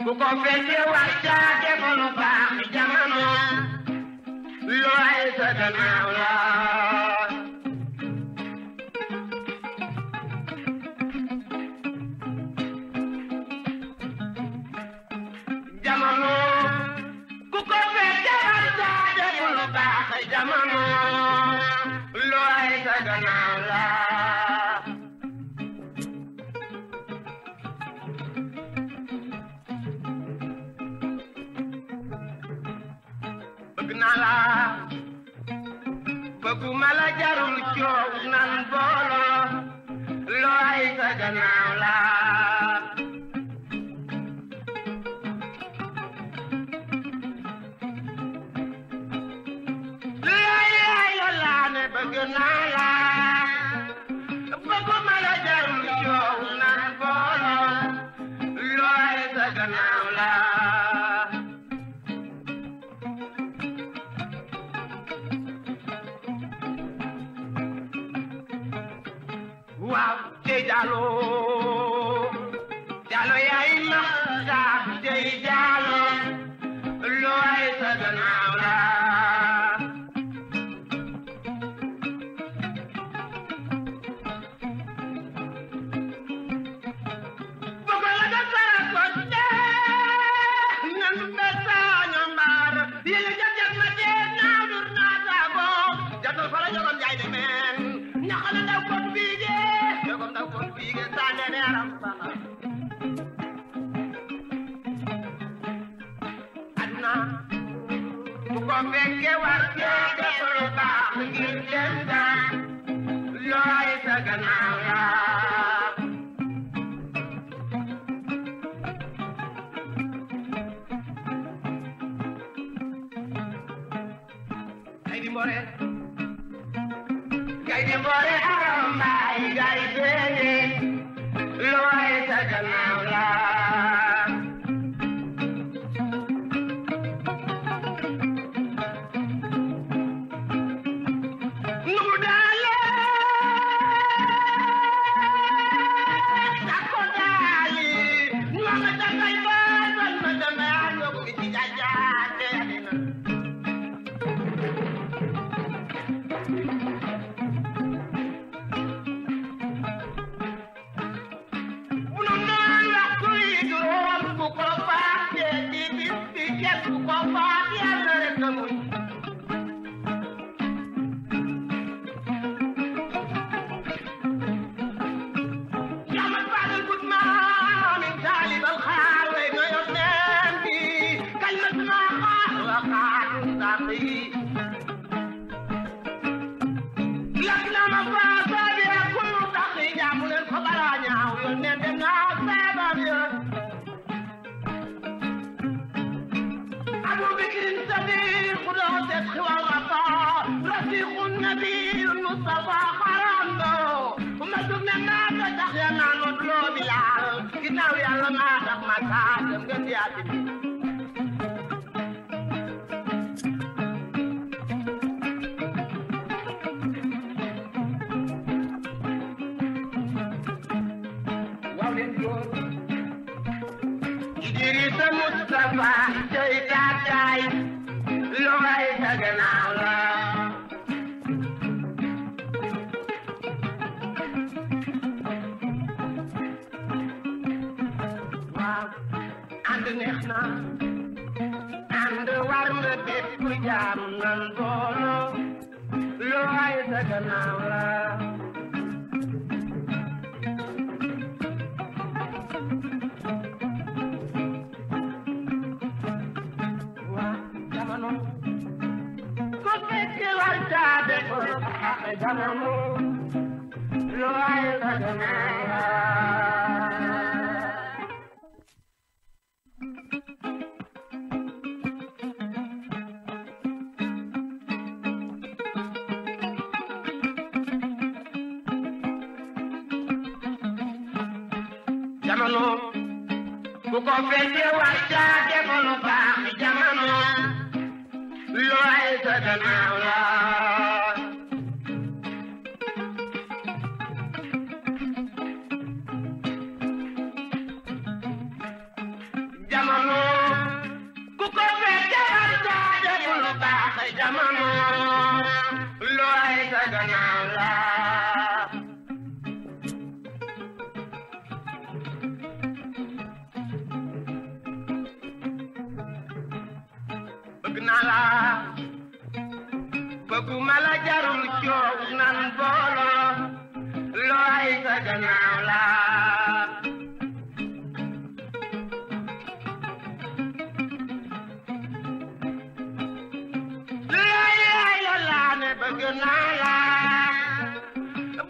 ku ko fekkee war caa defa lu baax jamono looy sa gannaaw la jamono ku ko fekkee war caa defa lu baax jamono looy sa gannaaw la nala bëgguma la jarul coow nan boolo looy sa gannaaw la looy la ne bëgg naa la bëgguma la jarul coow nan boolo looy sa gannaaw la waaw tey Diallo Diallo yaay naxa tey Diallo looy sa gannaaw la bëgg la nga sara ko dee nan besa ñambaar yéen jat ma dee naaw dur naa saago jatul fa la jogoon jaay de meen ñaxale ndaw kon bii ndaw kon bii ge sànne neeram sama aduna bu ko fekke war kee def lu baax ngir dem daan looy sa gannaaw la ay di mbore gay di mbore aram mbaay gay deene looy sa gannaaw la nugu daale takko daali mama dangay baal ma dama ñogu ci jaajaate adina ginnaaw yàlla maa tax ma taa dem nga siyaati bi waaw leen góor Idrissa Moustapha cey gàddaay looy sa gannaaw la neex na ànd war na bépp jaam nan boolo looy sa gannaaw la waa jamono ko fekke war caa def jamono looy sa gannaaw la jamono bu ko fekkee war caa def lu baax jamono looy sa gannaaw la jamono ku ko fekke war daa deful baax jamono looy sa gannaaw la bëgg naa la bëgguma la jarul coow nan booloo looy sa gannaaw la bëgg naa la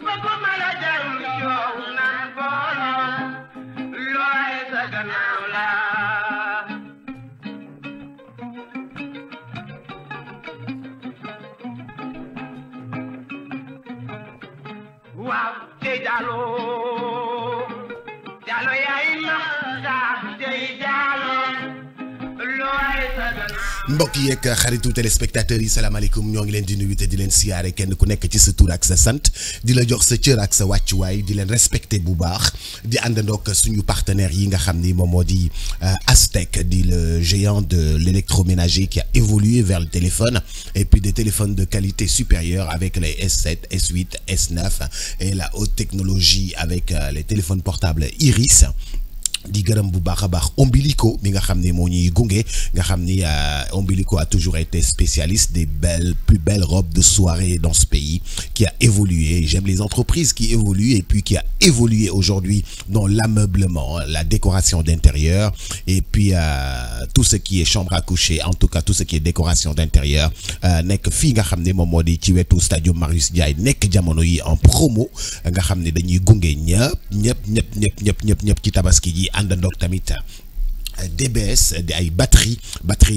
bëgguma la jarul coow nan booloo looy sa gannaaw la waaw te Diallo Diallo yaay nax te Diallo looy sa gannaaw mbokk yeeg xaritu téléspectateurs yi salaamaaleykum ñoo ngi leen di nuyu te di leen siyaare kenn ku nekk ci sa tur ak sa sant di la jox sa cër ak sa wàccuwaay di leen respecté bu baax di àndandoog suñu partenaires yi nga xam ni moom moo di Aztec di le géant de l'électroménager qui a évolué vers le téléphone et puis des téléphones de qualité supérieure avec les S7, S8, S9 et la haute technologie avec les téléphones portables Iris. di gërëm bu baax a baax Ombilico mi nga xam ne moo ñuy gunge nga xam ni Ombilico a toujours été spécialiste des plus belles robes de soirée dans ce pays qui a évolué. J'aime les entreprises qui évoluent et puis qui a évolué aujourd'hui dans l'ameublement, la décoration d'intérieur et puis tout ce qui est chambre à coucher, en tout cas tout ce qui est décoration d'intérieur nekk fii nga xam ne moom moo di ci wetu stadium Marius Ndiaye nekk jamono yi en promo nga xam ne dañuy gunge ñëpp ci tabaski ji àndandoog tamit DBS di ay batterie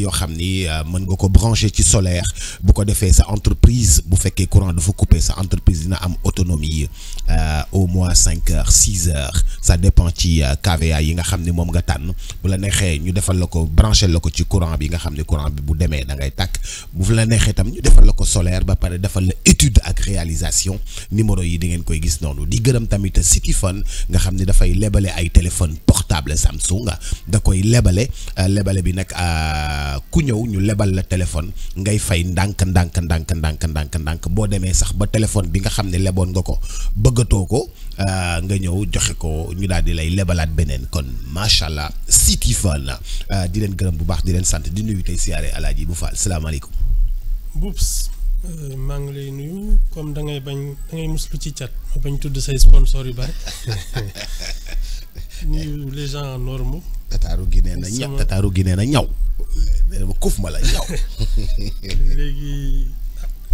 yoo xam ni mën nga ko brancher ci solaire bu ko defee sa entreprise bu fekkee courant dafa coupé sa entreprise dina am autonomie au moins 5 heures 6 heures ça dépend ci KVA yi nga xam ni moom nga tànn bu la neexee ñu defal la ko brancher la ko ci courant bi nga xam ne courant bi bu demee da ngay tàkk bu la neexee tam ñu defal la ko solaire ba pare defal la étude ak réalisation numéro yi di ngeen koy gis noonu di gërëm tamit Cityphone nga xam ni dafay lebale ay téléphone portable Samsung da koy lebale bi nag ku ñëw ñu lebal la téléphone ngay fay ndànk boo demee sax ba téléphone bi nga xam ne leboon nga ko bëggatoo ko nga ñëw joxe ko ñu daal di lay lebalaat beneen kon macha allah Cityphone di leen gërëm bu baax di leen sant di nuyu tey siyaare Alaaji bu Fall salaamaaleykum. Boubs maa ngi lay nuyu comme da ngay muslu ci cat ma bañ tudd say sponsor yu bari nuyu les gens normaux. Tataaru Guinée na ñaw ma kuf ma la ñaw léegi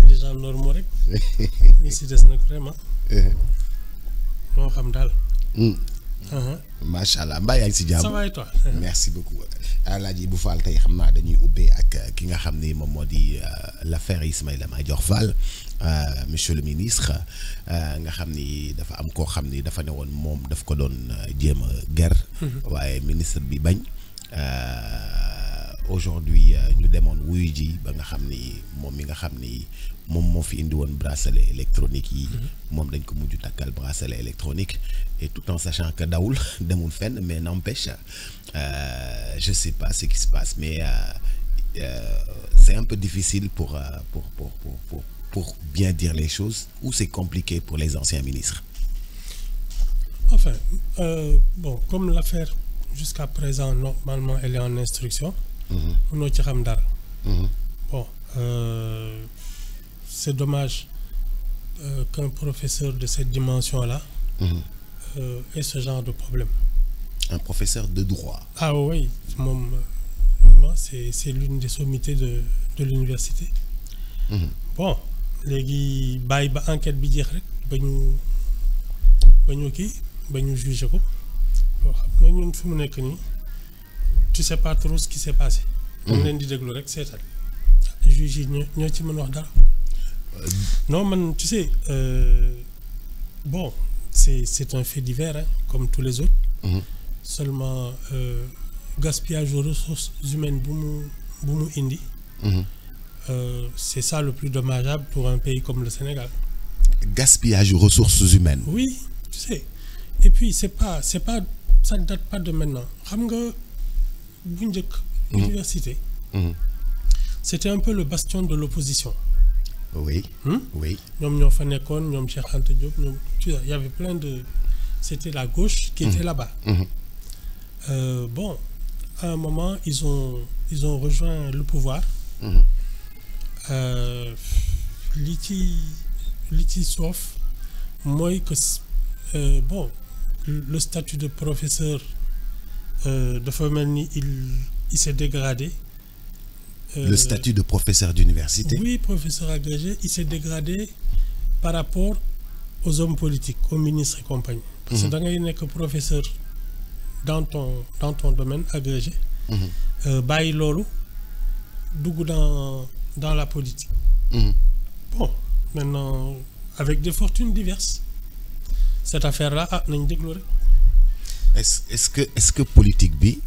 les gens normaux rek ñi si des nag vraiment moo xam daal macha allah mbaa yaa ngi si jàmm ça va et toi merci beaucoup Alaaji bu Fall tey xam naa dañuy ubbee ak ki nga xam ni moom moo di l'affaire Ismaïla Madior Fall monsieur le ministre nga xam ni dafa am koo xam ni dafa ne woon moom daf ko doon jéem a ger waaye ministre bi bañ aujourd'hui ñu demoon wuyu ji ba nga xam ni moom mi nga xam ni moom moo fi indi woon bracelet électronique yi moom dañ ko mujj takkal bracelet électronique et tout en sachant que demul fenn mais n'empêche je sais pas ce qui se passe mais c'est un peu difficile pour bien dire les choses ou c'est compliqué pour les anciens ministres. Enfin bon comme l'affaire jusqu'à présent normalement elle est en instruction. mënoo ci xam dara. Bon c'est dommage qu'un professeur de cette dimension-là ait ce genre de problème. Un professeur de droit. Ah oui moom vraiment c'est l'une des sommités de l'université. Bon léegi bàyyi ba enquête bi jeex rek ba ñu juger ko xam nga ñun fi mu nekk nii tu sais pas trop ce qui s'est passé. moom leen di déglu rek seetal juge yi ñoo ci mën wax dara. Non man tu sais bon c'est un fait divers hein, comme tous les autres. Seulement gaspillage aux ressources humaines bu mu indi. C'est ça le plus dommageable pour un pays comme le Sénégal. Gaspillage aux ressources humaines. Oui, tu sais. Et puis c'est pas ça ne date pas de maintenant. Xam nga bu njëkk université c'était un peu le bastion de l'opposition. Oui. Oui. ñoom ñoo fa nekkoon ñoom Cheikh Anta Diop ñoom il y avait plein de c'était la gauche qui était là-bas. Bon, à un moment ils ont rejoint le pouvoir. li ci soof mooy que bon le statut de professeur dafa mel ni il s'est dégradé. Le statut de professeur d'université. Oui, professeur agrégé, il s'est dégradé par rapport aux hommes politiques, aux ministres et compagnie. Parce que da ngay nekk professeur dans ton domaine agrégé. Bàyyi loolu dugg dans la politique. Bon, maintenant avec des fortunes diverses. Cette affaire-là nañ déglu rek. Est-ce que politique bi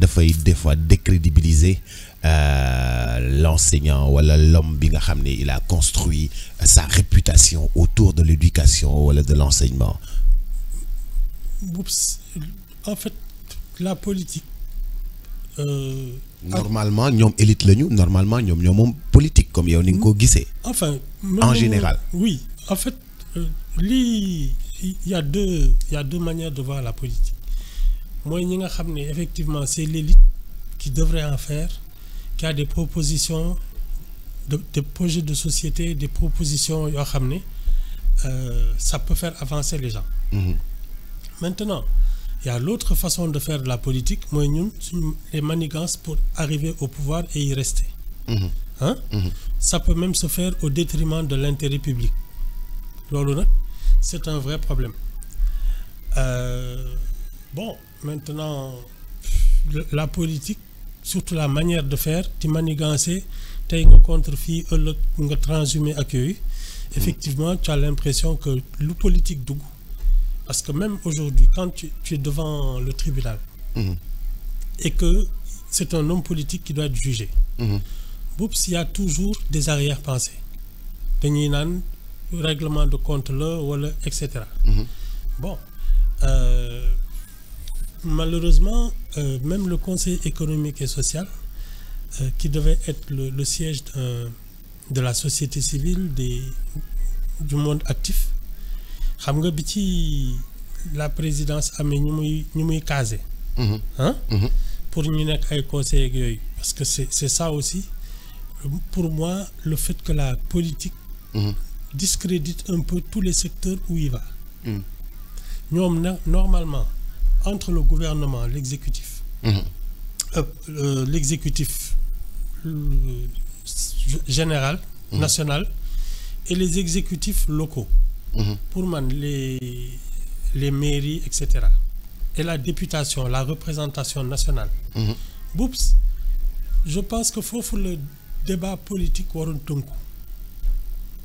dafay des fois décrédibiliser l'enseignant wala l'homme bi nga xam ne il a construit sa réputation autour de l'éducation wala de l'enseignement. En fait la politique. Normalement ñoom élite lañu normalement ñoom moom politique comme yow ni nga ko gisee. Enfin en général. Oui, en fait il y a deux manières de voir la politique. Mooy ñi nga xam ne effectivement c'est l'élite qui devrait en faire, qui a des propositions des projets de société, des propositions yoo xam ne ça peut faire avancer les gens. Maintenant il y a l'autre façon de faire de la politique, mooy ñun les manigances pour arriver au pouvoir et y rester. Ça peut même se faire au détriment de l'intérêt public. Loolu nag c'est un vrai problème. Bon, maintenant la politique, surtout la manière de faire, ti manigancer tey nga contre fii ëllëg nga transhumer ak yooyu. Effectivement, tu as l'impression que lu politique dugg. Parce que même aujourd'hui, quand tu es devant le tribunal et que c'est un homme politique qui doit être jugé, il y a toujours des arrière-pensées. Dañuy naan règlement de compte la wala et cetera. Bon, malheureusement, même le Conseil économique et social, qui devait être le siège de la société civile, du monde actif, xam nga bi ci la présidence amee ñu muy caser. Pour ñu nekk ay conseillers yooyu. Parce que c'est ça aussi, pour moi, le fait que la politique discrédite un peu tous les secteurs où il va. Ñoom nag normalement entre le gouvernement, l'exécutif, l'exécutif général, national, et les exécutifs locaux. Pour man les mairies et cetera, et la députation, la représentation nationale. Je pense que foofu le débat politique waroon tënku,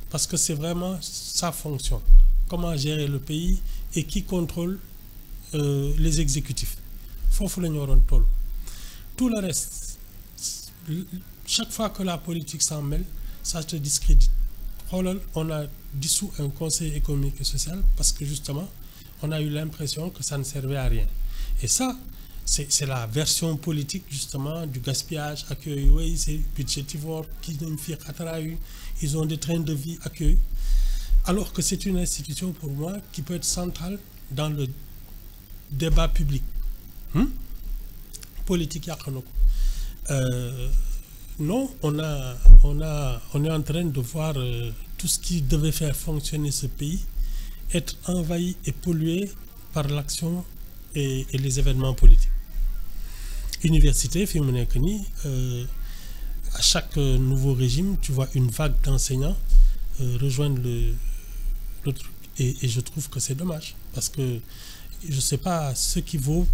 parce que c'est vraiment sa fonction. Comment gérer le pays et qui contrôle les exécutifs. Foofu la ñu waroon toll. Tout le reste, chaque fois que la politique s'en mêle, ça te discrédite. On a dissous un conseil économique et social parce que justement, on a eu l'impression que ça ne servait à rien. Et ça, c'est la version politique justement du gaspillage accueil. Oui, c'est budgétivore qui nous fait attraper. Ils ont des trains de vie accueil. Alors que c'est une institution pour moi qui peut être centrale dans le débat public. Politique yàqanu ko. Non, on est en train de voir tout ce qui devait faire fonctionner ce pays être envahi et pollué par l'action et les événements politiques. Université, fi mu nekk nii, à chaque nouveau régime, tu vois une vague d'enseignants rejoindre le truc. Et je trouve que c'est dommage, parce que je sais pas ce qui vaut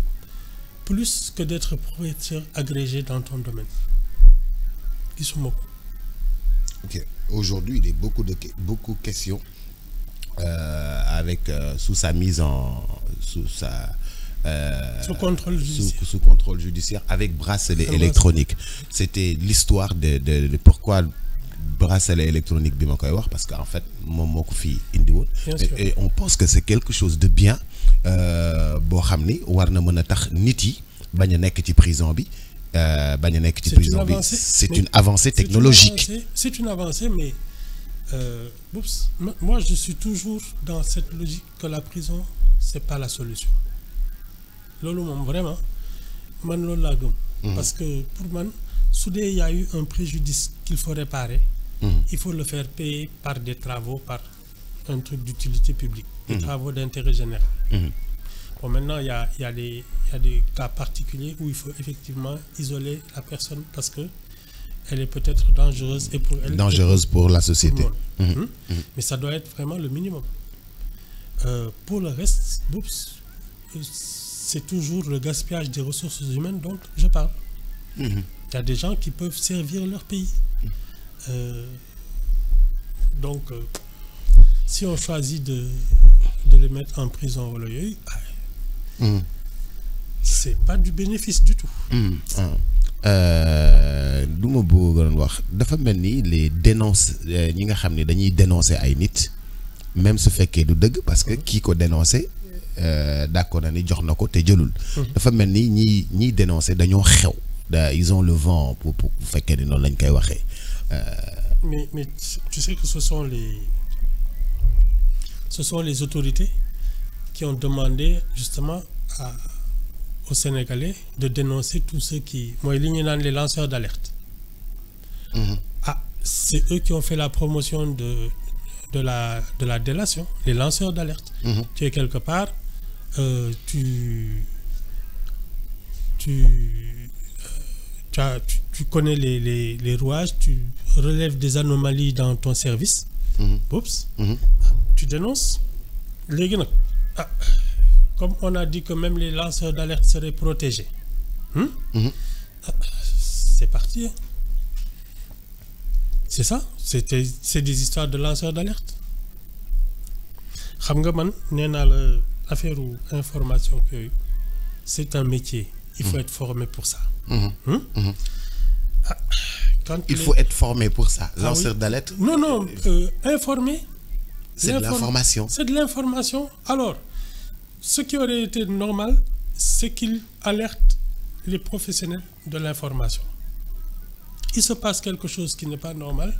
plus que d'être professeur agrégé dans ton domaine. Ok. Aujourd'hui, il y a beaucoup de questions avec sous contrôle judiciaire avec bracelet électronique. C'était l'histoire de pourquoi bracelet électronique bi ma koy wax, parce qu'en fait moom moo ko fi indi woon. Et on pense que c'est quelque chose de bien boo xam ni war na mën a tax nit yi bañ a nekk ci prison bi bañ a nekk ci prison bi c'est une avancée technologique. C'est une avancée mais moi je suis toujours dans cette logique que la prison c'est pas la solution loolu moom vraiment man loolu laa gëm. Parce que pour man su dee y a eu un préjudice qu'il faut réparer. Il faut le faire payer par des travaux, par un truc d'utilité publique, des travaux d'intérêt général. Bon, maintenant, il y a des cas particuliers où il faut effectivement isoler la personne parce que elle est peut-être dangereuse et pour elle. Dangereuse pour la société. Mais ça doit être vraiment le minimum. Pour le reste, c'est toujours le gaspillage des ressources humaines dont je parle. Il y a des gens qui peuvent servir leur pays. Donc, si on choisit de les mettre en prison wala yooyu, c'est pas du bénéfice du tout. Du ma bëggoon wax dafa mel ni les dénonce ñi nga xam ne dañuy dénoncer ay nit même su fekkee du dëgg parce que kii ko dénoncer d'accord na ni jox na ko te jëlul. dafa mel ni ñiy dénoncer dañoo xew. Ils ont le vent pour bu fekkee ni noonu lañ koy waxee. Mais tu sais que ce sont les autorités qui ont demandé justement aux Sénégalais de dénoncer tous ceux qui mooy li ñu naan les lanceurs d'alerte. C'est eux qui ont fait la promotion de la délation, les lanceurs d'alerte. Tu es quelque part, tu connais les rouages, tu relèves des anomalies dans ton service. Tu dénonces. Léegi nag comme on a dit que même les lanceurs d'alerte seraient protégés. C'est parti. C'est ça. C'est des histoires de lanceurs d'alerte. Xam nga man nee naa la affaire information yooyu c'est un métier. Il faut être formé pour ça. Il faut être formé pour ça. Lanceur d'alerte. Non, informé. C'est de l'information. C'est de l'information. Alors, ce qui aurait été normal, c'est qu'il alerte les professionnels de l'information. Il se passe quelque chose qui n'est pas normal.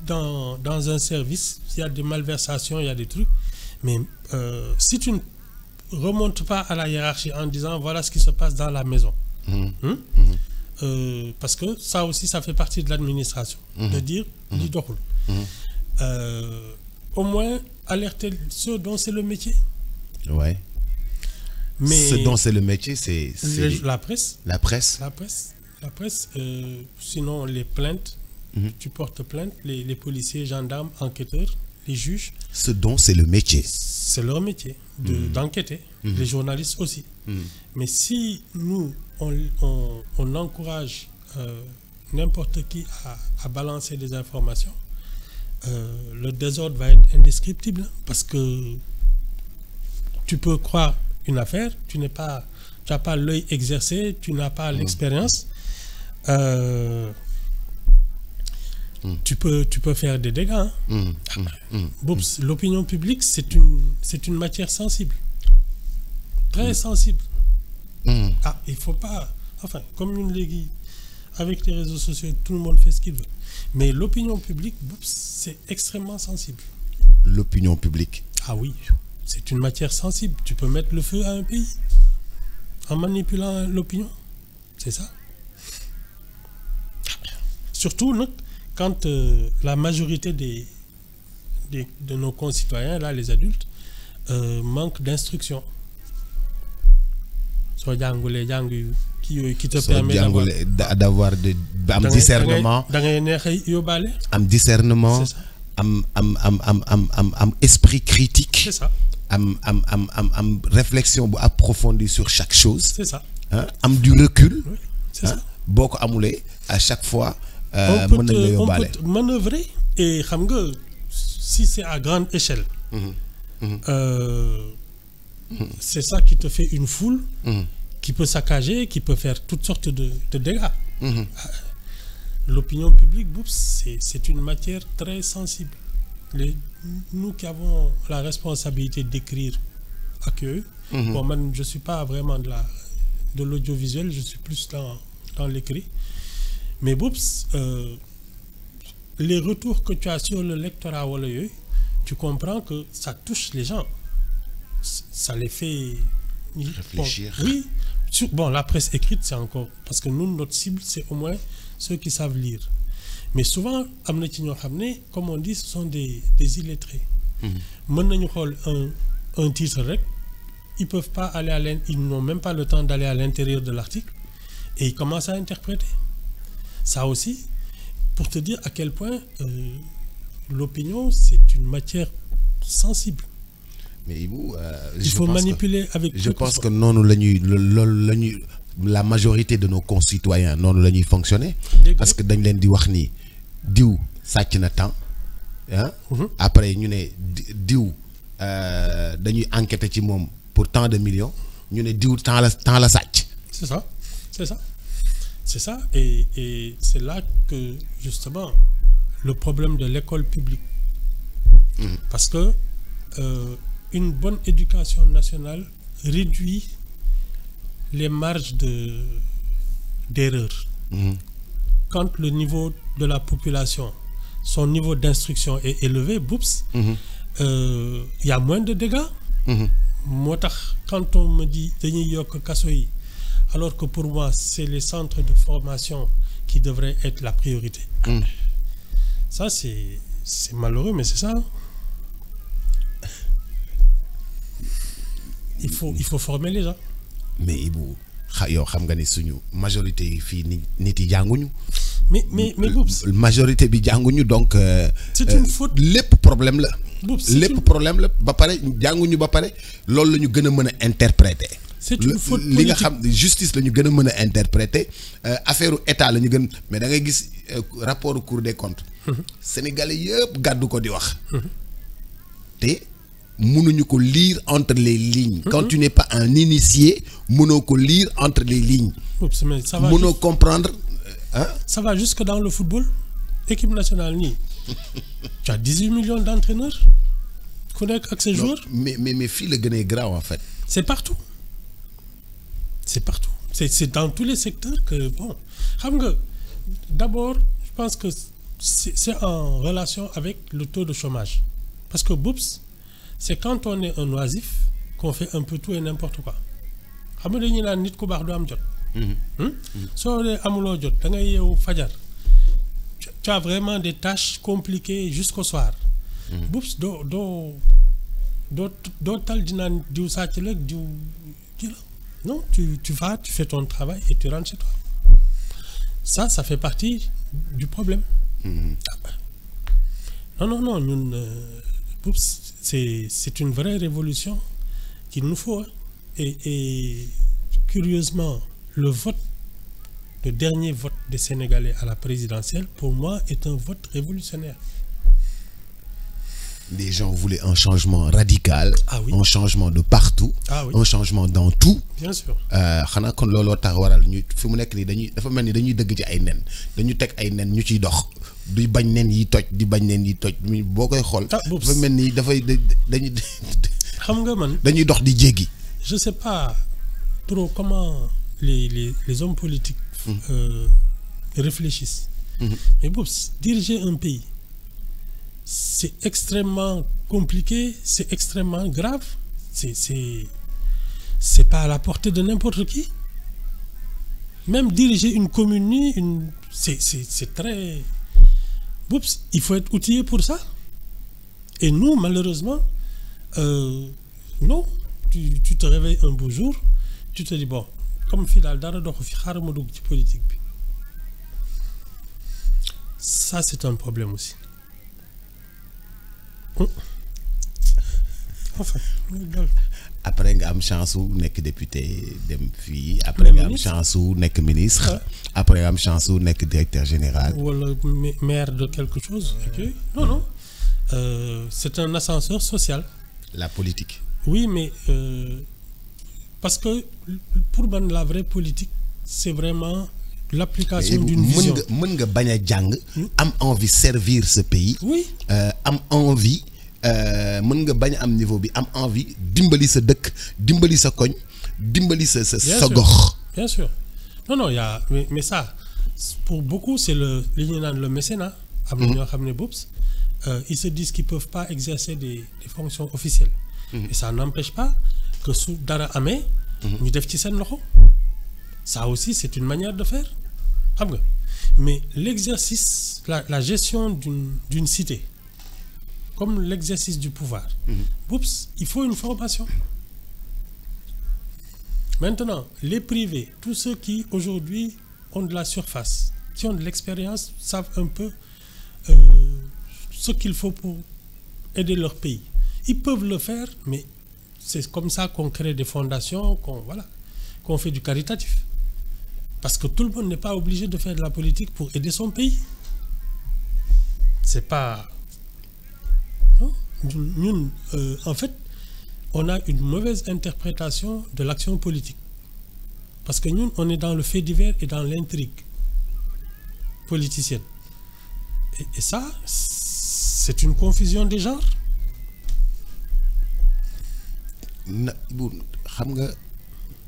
Dans un service, il y a des malversations, il y a des trucs. Mais si tu ne remontes pas à la hiérarchie en disant voilà ce qui se passe dans la maison. Parce que ça aussi, ça fait partie de l'administration. De dire, li doxul. Au moins alerter ceux dont c'est le métier. Ouais. Mais ce dont c'est le métier, c'est la presse. La presse. Sinon les plaintes. Tu portes plainte, les policiers, gendarmes, enquêteurs, les juges. Ce dont c'est le métier. C'est leur métier d'enquêter. Les journalistes aussi. Mais si nous on encourage n'importe qui à balancer des informations, le désordre va être indescriptible parce que tu peux croire une affaire, tu n'as pas l'œil exercé, tu n'as pas l'expérience, tu peux faire des dégâts. L'opinion publique c'est une matière sensible, très sensible. Il faut pas, comme une léegi avec les réseaux sociaux, tout le monde fait ce qu'il veut. Mais l'opinion publique, c'est extrêmement sensible. L'opinion publique. Ah oui, c'est une matière sensible. Tu peux mettre le feu à un pays en manipulant l'opinion. C'est ça. Surtout quand la majorité de nos concitoyens, là, les adultes, manquent d'instruction. Soit jàngulee jàng qui te permet d'avoir am discernement. Da ngay neex a yóbbaale. Am discernement. am esprit critique. C'est ça. am réflexion bu approfondie sur chaque chose. C'est ça. Am du recul. Oui, c'est ça. Boo ko amulee à chaque fois. On peut manœuvrer et xam nga si c'est à grande échelle. C'est ça qui te fait une foule. Qui peut saccager, qui peut faire toutes sortes de dégâts. L'opinion publique, c'est une matière très sensible. Nous qui avons la responsabilité d'écrire à eux, bon, je ne suis pas vraiment de l'audiovisuel, je suis plus dans l'écrit. Mais Boubs, les retours que tu as sur le lectorat wala yooyu, tu comprends que ça touche les gens. Ça les fait réfléchir. Bon, oui. Bon, la presse écrite, c'est encore... Parce que nous, notre cible, c'est au moins ceux qui savent lire. Mais souvent, comme on dit, ce sont des illettrés. Un titre, ils peuvent pas aller ils n'ont même pas le temps d'aller à l'intérieur de l'article et ils commencent à interpréter. Ça aussi, pour te dire à quel point l'opinion, c'est une matière sensible. Mais Ibou, il faut manipuler avec... Je pense que non, la majorité de nos concitoyens non la ñuy fonctionner. Parce que dañ leen di wax ni diw sàcc na temps hein? Après ñu ne diw dañuy enquêter ci moom pour tant de millions ñu ne diw temps la sàcc. C'est ça, c'est ça, c'est ça, et c'est là que justement le problème de l'école publique, parce que une bonne éducation nationale réduit les marges d'erreur. Quand le niveau de la population, son niveau d'instruction est élevé, y a moins de dégâts. Quand on me dit dañuy yok kaso yi, alors que pour moi c'est les centres de formation qui devraient être la priorité. Ça c'est malheureux, mais c'est ça. Il faut former les gens. Mais Ibou, yow xam nga ni suñu majorité yi fii nit yi jànguñu. mais majorité bi jànguñu donc. C'est une faute. Lépp problème la. Lépp problème la ba pare jànguñu ba pare loolu la ñu gën a mën a interpréter. C'est une faute politique. Li nga xam justice la ñu gën a mën a interpréter affaire état la ñu gën mais da ngay gis rapport Cour des comptes. Sénégalais yëpp gàddu ko di wax. te mënuñu ko lire entre les lignes. Quand tu n'es pas un initié mënoo ko lire entre les lignes. Mënoo comprendre. Hein? Ça va jusque dans le football. Équipe nationale ni. Tu as 18 millions d'entraîneurs. Connais avec ces joueurs. Mais fii la gën a grave en fait. C'est partout. C'est partout. C'est dans tous les secteurs que bon. D'abord, je pense que c'est en relation avec le taux de chômage. Parce que Boubs, c'est quand on est un oisif qu'on fait un peu tout et n'importe quoi. Tu as vraiment des tâches compliquées jusqu'au soir. Boubs, non, tu vas, tu fais ton travail et tu rentres chez toi. Ça fait partie du problème. Non, c'est une vraie révolution qu'il nous faut. Et curieusement, le dernier vote des Sénégalais à la présidentielle, pour moi, est un vote révolutionnaire. Les gens voulaient un changement radical, un changement de partout, un changement dans tout. Bien sûr. Xanaa kon looloo tax waral ñu fi mu nekk nii dafa mel ni dañuy dëgg ci ay nen dañu teg ay nen ñu ciy dox di bañ nen yi toj boo koy xool. dafa mel ni dañuy dañuy dox di jéggi. Je sais pas trop comment les hommes politiques réfléchissent. Mais bon, diriger un pays, c'est extrêmement compliqué, c'est extrêmement grave, c'est pas à la portée de n'importe qui. Même diriger une commune, c'est très... Oups, il faut être outillé pour ça. Et nous, malheureusement, non. Tu te réveilles un beau jour, tu te dis, bon, comme Fidal Dara politique. Ça, c'est un problème aussi. Enfin, après nga am chance ou nek député dem fi après nga am chance ou nek ministre après nga am chance ou nek directeur général ou le maire de quelque chose. Okay. Non, c'est un ascenseur social. La politique. Oui, mais parce que pour moi la vraie politique, c'est vraiment l'application d'une vision. Mën nga bañ a jàng am envie servir ce pays. Oui. Am envie mën nga bañ am niveau bi am envie dimbali sa dëkk dimbali sa koñ dimbali sa gox. bien sûr. Non, il y a mais ça pour beaucoup c'est li ñuy naan le mécénat. am na ñoo xam ne boops ils se disent qu'ils peuvent pas exercer des fonctions officielles. Et ça n'empêche pas que su dara amee. ñu def ci seen loxo. Ça aussi c'est une manière de faire xam nga mais l'exercice la gestion d'une cité comme l'exercice du pouvoir. Oups, il faut une formation. Maintenant les privés tous ceux qui aujourd'hui ont de la surface qui ont de l'expérience savent un peu ce qu'il faut pour aider leur pays. Ils peuvent le faire mais c'est comme ça qu'on crée des fondations qu'on fait du caritatif. Parce que tout le monde n'est pas obligé de faire de la politique pour aider son pays. C'est pas... Non? Nous, en fait, on a une mauvaise interprétation de l'action politique. Parce que nous, on est dans le fait divers et dans l'intrigue politicienne. Et ça, c'est une confusion des genres. Xam nga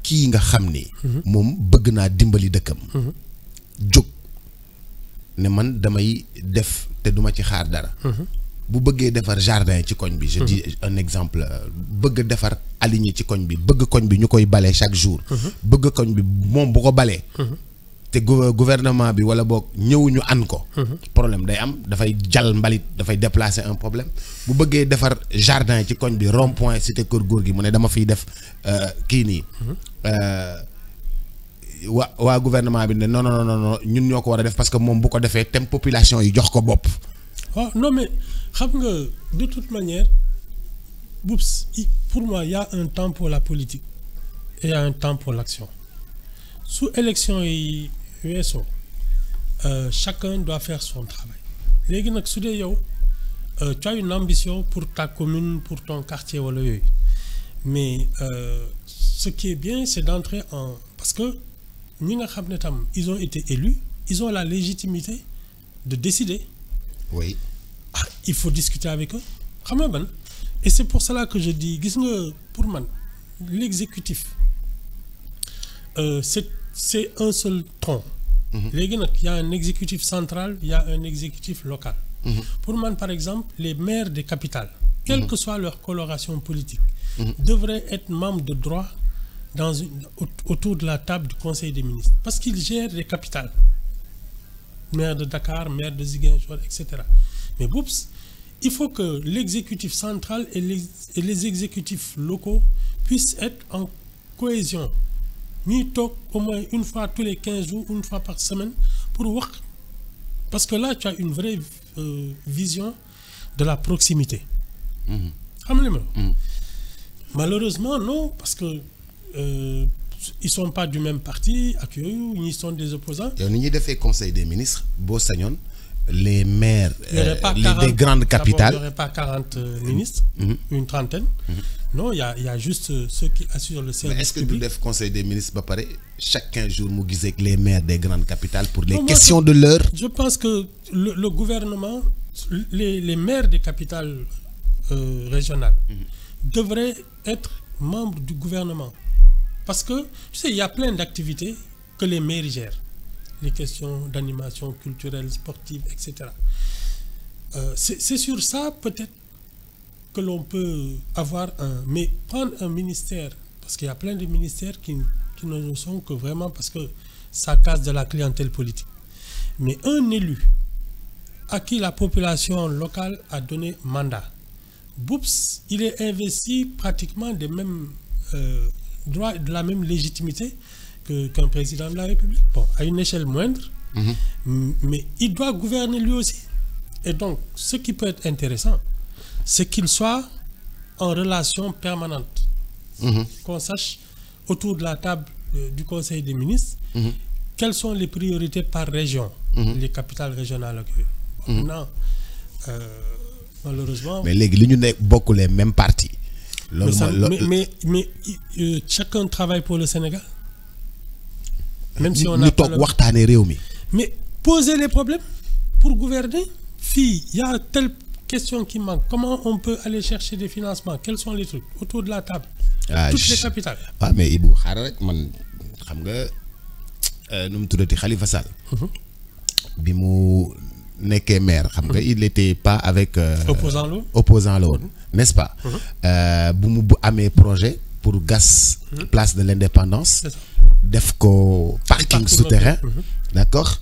kii nga xam ni moom bëgg naa dimbali dëkkam jóg ne man damay def te duma ci xaar dara bu bëggee defar jardin ci koñ bi je dis un exemple bëgg defar aligné ci koñ bi bëgg koñ bi ñu koy bale chaque jour bëgg koñ bi moom bu ko balee te gouvernement bi wala boog ñëwuñu an ko problème day am dafay jàll mbalit dafay déplacer un problème bu bëggee defar jardin ci koñ bi rond point cité kër góor gi mu ne dama fiy def kii nii waa gouvernement bi ne non ñun ñoo ko war a def parce que moom bu ko defee tem population yi jox ko bopp. waaw non mais xam nga de toute manière Boups pour moi il y a un temps pour la politique et il y a un temps pour l'action. Sous élection yi weesoo chacun doit faire son travail léegi nag su dee yow tu as une ambition pour ta commune pour ton quartier wala yooyu mais ce qui est bien c'est d'entrer en parce que ñi nga xam ne tam ils ont été élus ils ont la légitimité de décider. Oui. Il faut discuter avec eux xam nga ban et c'est pour cela que je dis gis nga pour man l'exécutif c'est un seul tronc. Léegi nag y a un exécutif central il y a un exécutif local. Pour man par exemple les maires des capitales quelle que soit leur coloration politique devraient être membres de droit autour de la table du Conseil des ministres parce qu'ils gèrent les capitales maire de Dakar maire de Ziguinchor etc. Mais oups, il faut que l'exécutif central et les exécutifs locaux puissent être en cohésion ñuy toog au moins une fois tous les 15 jours une fois par semaine pour wax parce que là tu as une vraie vision de la proximité. xam nga malheureusement non parce que ils sont pas du même parti ak yooyu ñi sont des opposants. yow ni ñuy defee conseil des ministres boo sañoon les maires des grandes capitales il n'y aurait pas 40 ministres. Une trentaine. Non il y a juste ceux qui assurent le service. Mais est-ce que du def conseil des ministres ba pare chaque 15 jours mu gisee ak les maires des grandes capitales pour les questions de l'heure. Je pense que le gouvernement les maires des capitales régionales devraient être membres du gouvernement parce que tu sais il y a plein d'activités que les maires gèrent. Les questions d'animation culturelle, sportive, etc. C'est sur ça peut-être que l'on peut avoir mais prendre un ministère, parce qu'il y a plein de ministères qui ne sont que vraiment parce que ça casse de la clientèle politique. Mais un élu à qui la population locale a donné mandat, boups, il est investi pratiquement des mêmes droits et de la même légitimité qu'un président de la République. Bon, à une échelle moindre, mais il doit gouverner lui aussi. Et donc, ce qui peut être intéressant, c'est qu'il soit en relation permanente. Qu'on sache autour de la table du Conseil des ministres, quelles sont les priorités par région, les capitales régionales. Maintenant, malheureusement... Mais les gens beaucoup les mêmes partis. Mais chacun travaille pour le Sénégal. Même si on a pas mais poser les problèmes pour gouverner. Il y a telle question qui manque. Comment on peut aller chercher des financements? Quels sont les trucs autour de la table? Toutes les capitales. Ah mais Ibou, xam nga nu mu tuddati Khalifa Sall. bi mu nekkee maire xam nga il était pas avec. opposant la woon n'est-ce pas. bu mu amee projet pour gas. place de l'Indépendance. def ko parking souterrain. d'accord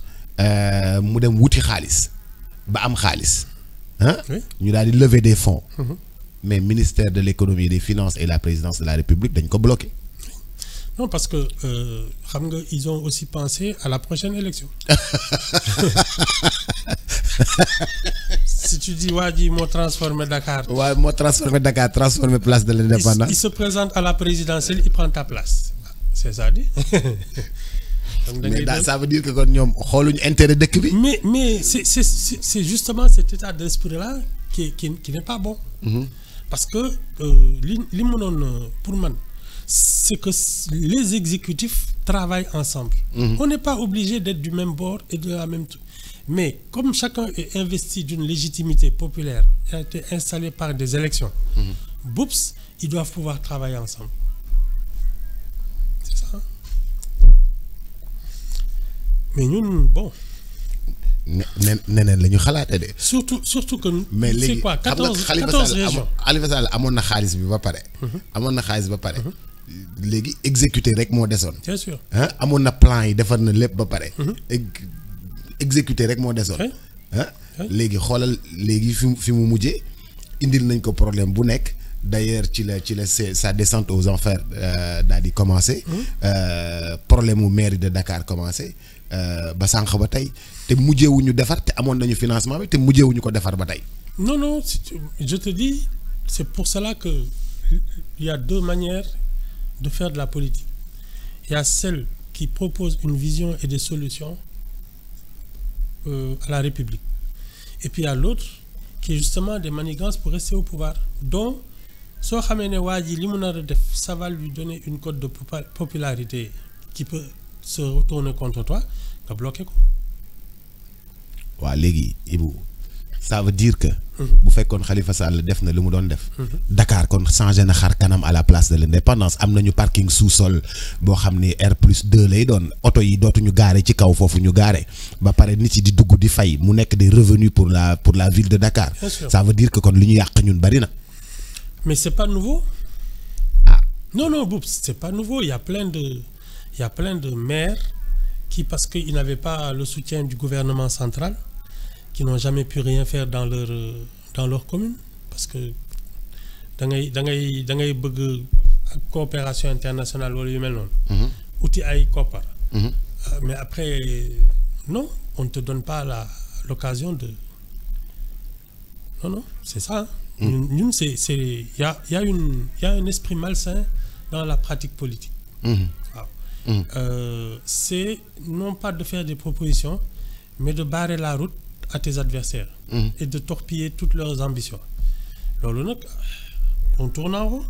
mu dem wuti xaalis ba am xaalis. ñu daal di lever des fonds. mais ministère de l'économie et des finances et la présidence de la République dañ ko bloqué. Non, parce que xam nga ils ont aussi pensé à la prochaine élection. Si tu dis waa ji moo transformé Dakar. waaw moo transformé Dakar transformé place de l'Indépendance. Il se présente à la présidentielle, il prend ta place. C'est ça dit. Mais ça veut dire que kon ñoom xooluñu intérêt dëkk bi. Mais c'est justement cet état d'esprit-là qui n'est pas bon. Parce que li mënoon pour man. C'est que les exécutifs travaillent ensemble. On n'est pas obligé d'être du même bord et de la même... Mais comme chacun est investi d'une légitimité populaire, a été installé par des élections, boups, ils doivent pouvoir travailler ensemble. C'est ça. Mais nous, bon... neneen la ñu xalaate de. surtout que. mais léegi c'est quoi 14 régions. Khalifa Sall amoon na xaalis bi ba pare. léegi exécuter rek moo desoon. bien sûr amoon na plan yi defar na lépp ba pare. exécuter rek moo desoon. léegi xoolal léegi fi mu mujjee indil nañ ko problème bu nekk d'ailleurs ci la sa descente aux enfers daal di commencer. problème mu mairie de Dakar commencé ba sànq ba tey te mujjeewuñu defar te amoon nañu financement bi te mujjeewuñu ko defar ba tey. Non, je te dis, c'est pour cela que il y a deux manières de faire de la politique. Il y a celle qui propose une vision et des solutions à la République. Et puis il y a l'autre qui est justement des manigances pour rester au pouvoir. Donc, soo xamee ne waa ji li mu nar a def ça va lui donner une cote de popularité qui peut se retourner contre toi nga bloqué ko. waaw léegi Ibou ça veut dire que. bu fekkoon Khalifa Sall def na li mu doon def. Dakar kon changé na xar kanam à la place de l'Indépendance am nañu parking sous-sol boo xam ni R+2 lay doon oto yi dootuñu gaare ci kaw foofu ñu gaare ba pare nit yi di dugg di fay mu nekk des revenus pour la ville de Dakar. Ça veut dire que kon li ñu yàq ñun bari na. Mais c'est pas nouveau. Non, Boubs, c'est pas nouveau. Il y a plein de maires qui, parce qu'ils n'avaient pas le soutien du gouvernement central, qui n'ont jamais pu rien faire dans leur commune, parce que da ngay bëgg coopération internationale wala yu mel noonu. Uti ay koppar. Mais après non, on ne te donne pas l'occasion de. Non, c'est ça. Ñun il y a un esprit malsain dans la pratique politique. C'est non pas de faire des propositions, mais de barrer la route à tes adversaires et de torpiller toutes leurs ambitions. Loolu nag on tourne en rond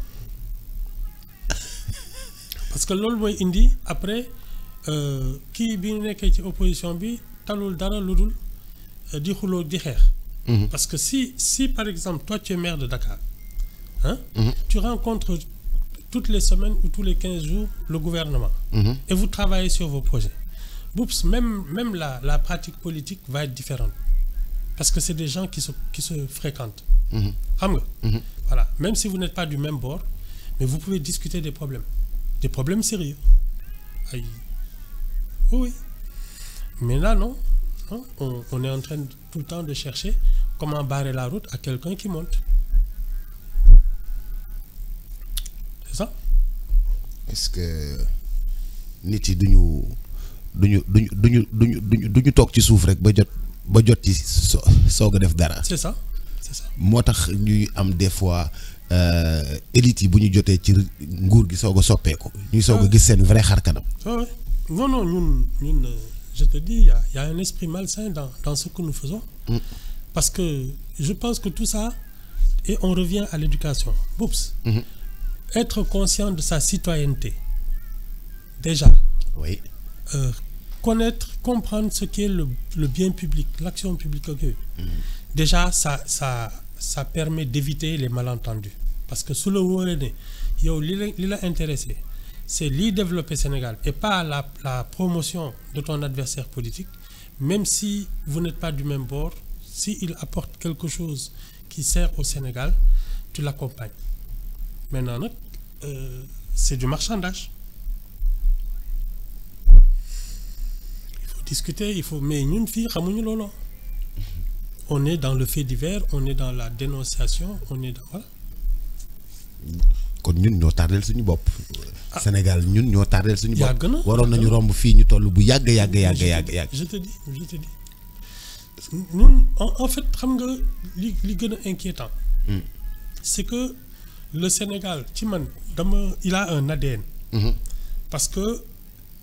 parce que loolu mooy indi après kii bi nekkee ci opposition bi talul dara lu dul di xuloo di xeex. Parce que si par exemple toi tu es maire de Dakar, tu rencontres toutes les semaines ou tous les 15 jours le gouvernement et vous travaillez sur vos projets. Boups, même la pratique politique va être différente parce que c'est des gens qui se fréquentent. Xam nga. Voilà, même si vous n'êtes pas du même bord, mais vous pouvez discuter des problèmes sérieux. Oui. Mais là non, on est en train tout le temps de chercher comment barrer la route à quelqu'un qui monte. C'est ça? Est-ce que nit yi duñu toog ci suuf rek ba jot ci soog a def dara. C'est ça. moo tax ñuy am des fois élite yi bu ñu jotee ci nguur gi soog a soppeeku. ñuy soog a gis seen vrai xar kanam. Non, ñun je te dis, il y a un esprit malsain dans ce que nous faisons. Parce que je pense que tout ça, et on revient à l'éducation. Boups. Être conscient de sa citoyenneté. Déjà. Oui. Comprendre ce qu'est le bien public, l'action publique. Déjà, ça permet d'éviter les malentendus. Parce que sous le wóoree ne yow li la intéressé c'est l'y développer Sénégal et pas la promotion de ton adversaire politique, même si vous n'êtes pas du même bord, s'il apporte quelque chose qui sert au Sénégal, tu l'accompagnes. Maintenant nag c'est du marchandage. Il faut discuter, mais ñun fii xamuñu loolu. On est dans le fait divers, on est dans la dénonciation, on est dans voilà. kon ñun ñoo tardel suñu bopp. Sénégal ñun ñoo tardel suñu bopp. yàgg na waroon nañu romb fii ñu toll bu yàgg. je te dis ñun en fait xam nga li gën a inquiétant. c'est que le Sénégal ci man il a un ADN. Parce que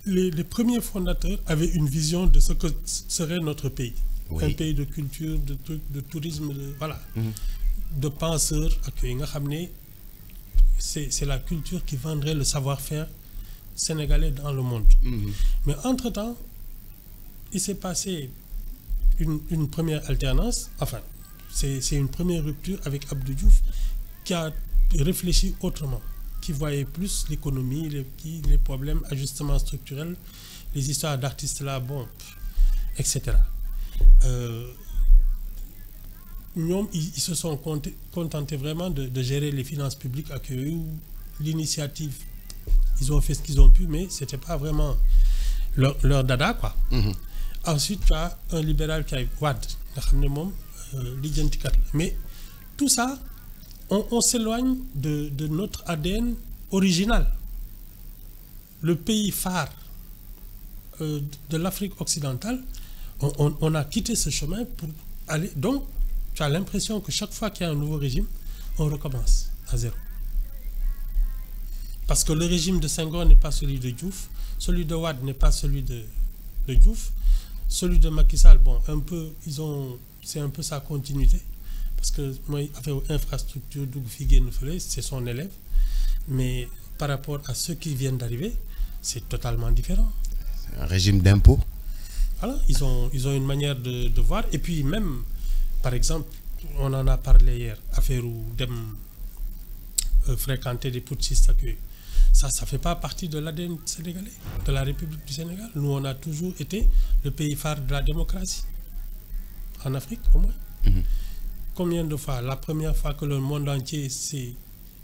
les premiers fondateurs avaient une vision de ce que serait notre pays. Oui. Un pays de culture, de tourisme, voilà, de penseurs ak yooyu nga xam ne c'est la culture qui vendrait le savoir-faire sénégalais dans le monde. Mais entre-temps, il s'est passé une première alternance, enfin, c'est une première rupture avec Abdou Diouf qui a réfléchi autrement, qui voyait plus l'économie, les problèmes, ajustements structurels, les histoires d'artistes là, bon, etc. Ils se sont contentés vraiment de gérer les finances publiques ak yooyu l'initiative. Ils ont fait ce qu'ils ont pu, mais c'était pas vraiment leur dada quoi. Ensuite tu as un libéral qui a Wade nga xam ne moom lijjantikat la. Mais tout ça on s'éloigne de notre ADN original. Le pays phare de l'Afrique occidentale, on a quitté ce chemin pour aller. Donc tu as l'impression que chaque fois qu'il y a un nouveau régime, on recommence à zéro. Parce que le régime de Senghor n'est pas celui de Diouf, celui de Wade n'est pas celui de Diouf, celui de Macky Sall, bon, un peu, c'est un peu sa continuité. Parce que moi, avec infrastructure, c'est son élève. Mais par rapport à ceux qui viennent d'arriver, c'est totalement différent. Un régime d'impôt. Voilà, ils ont une manière de voir. Et puis même, par exemple, on en a parlé hier, affaire où dem fréquenter des putschistes accueillis. Ça fait pas partie de l'ADN sénégalais, de la République du Sénégal. Nous, on a toujours été le pays phare de la démocratie. En Afrique, au moins. Combien de fois, la première fois que le monde entier s'est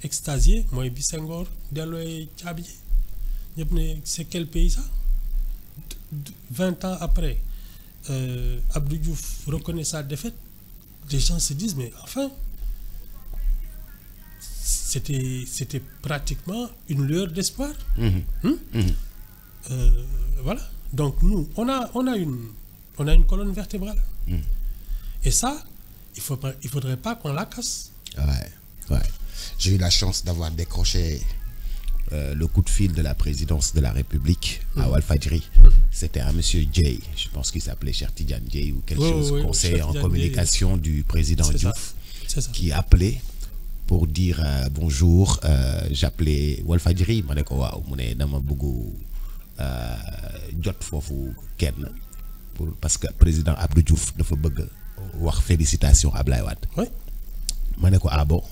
extasié, moi, Senghor, Deloye, Tchabi, c'est quel pays ça? 20 ans après, Abdou Diouf reconnaît sa défaite, les gens se disent, mais enfin, c'était pratiquement une lueur d'espoir. Voilà. Donc nous, on a une colonne vertébrale. Et ça, il faudrait pas qu'on la casse. Ouais. J'ai eu la chance d'avoir décroché le coup de fil de la présidence de la République à Walfadjri. C'était un monsieur Jay, je pense qu'il s'appelait Cheikh Tidiane Jay ou quelque chose, conseiller en communication du président Diouf, qui appelait pour dire bonjour. J'appelais Walfadjri, ma ne ko waaw mu ne dama bëgg jot foofu kenn parce que président Abdou Diouf dafa bëgg wax félicitations Ablaye Wade. Ma ne ko ah bon,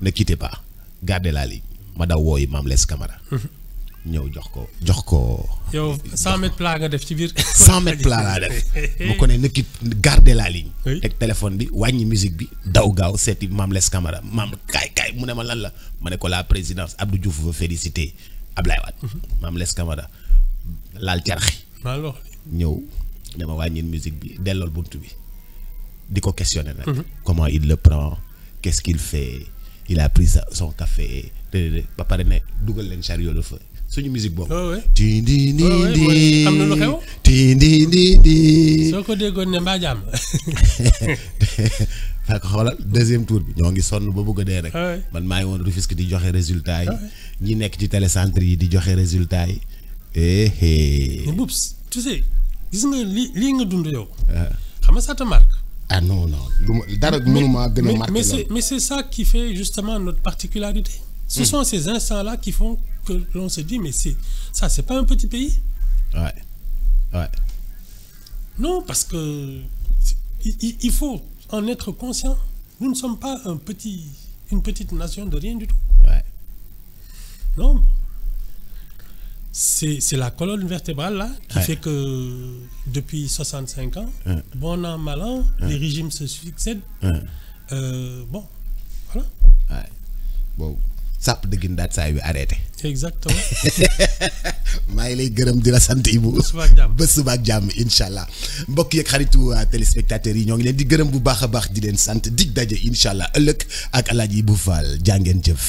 ne quittez pas, gardez la ligne. Ma daw wooyi Mame Less Camara. ñëw jox ko. yow 100 mètres plat nga def ci biir. 100 mètres plat laa def. ma ko ne nekk garder la ligne. teg téléphone bi wàññi musique bi daw gaaw seeti Mame Less Camara maam kaay mu ne ma lan la ma ne ko la présidence Abdou Diouf veut féliciter Ablaye Wade. Mame Less Camara laal caraxi. ñëw ne ma wàññi musique bi dellool buntu bi di ko questionner nag. Comment il le prend, qu'est-ce qu'il fait, il a pris son café. ba pare ne dugal leen chariot de feu suñu musique boobu. am na lu xew. soo ko déggoon ne mbaa jàmm. fekk xoolal deuxième tour bi ñoo ngi sonn ba bëgg a dee rek. man maa ngi woon Rufisque di joxe résultat yi. ñi nekk ci télécentre yi di joxe résultat yi. mais Boubs tu sais gis nga lii nga dund yow. xam nga ça te marque. Ah non dara mënuma gën a marqué. Mais c'est ça qui fait justement notre particularité. Ce sont ces instants-là qui font que l'on se dit, mais c'est pas un petit pays. Ouais. Non, parce que il faut en être conscient. Nous ne sommes pas une petite nation de rien du tout. Ouais. Non. c'est la colonne vertébrale là qui fait que depuis 65 ans, bon an, mal an, les régimes se succèdent. Bon, voilà. Bon, sàpp dëggin daat saa yu arrêté. Exactement. maa ngi lay gërëm di la sant Ibou. ba suba ak jàmm incha allah mbokk yeeg xaritu téléspectateurs yi ñoo ngi leen di gërëm bu baax a baax di leen sant dig daje incha allah ëllëg ak El Hadj Ibou Fall jàngeen jëf.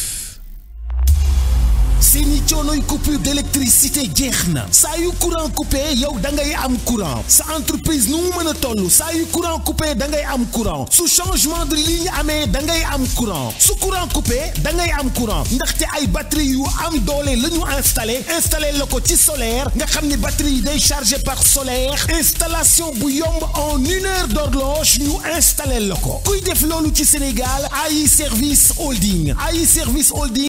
seeni coonoy coupure d'électricité jeex na saa yu courant coupé yow da ngay am courant sa entreprise nu mu mën a toll saa yu courant coupé da ngay am courant su changement de ligne amee da ngay am courant su courant coupé da ngay am courant ndaxte ay batterie yu am doole la ñu installé la ko ci solaire nga xam ne batterie yi day chargé par solaire installation bu yomb en 1 heure d'horloge ñu installé la ko kuy def loolu ci Sénégal AI Service Holding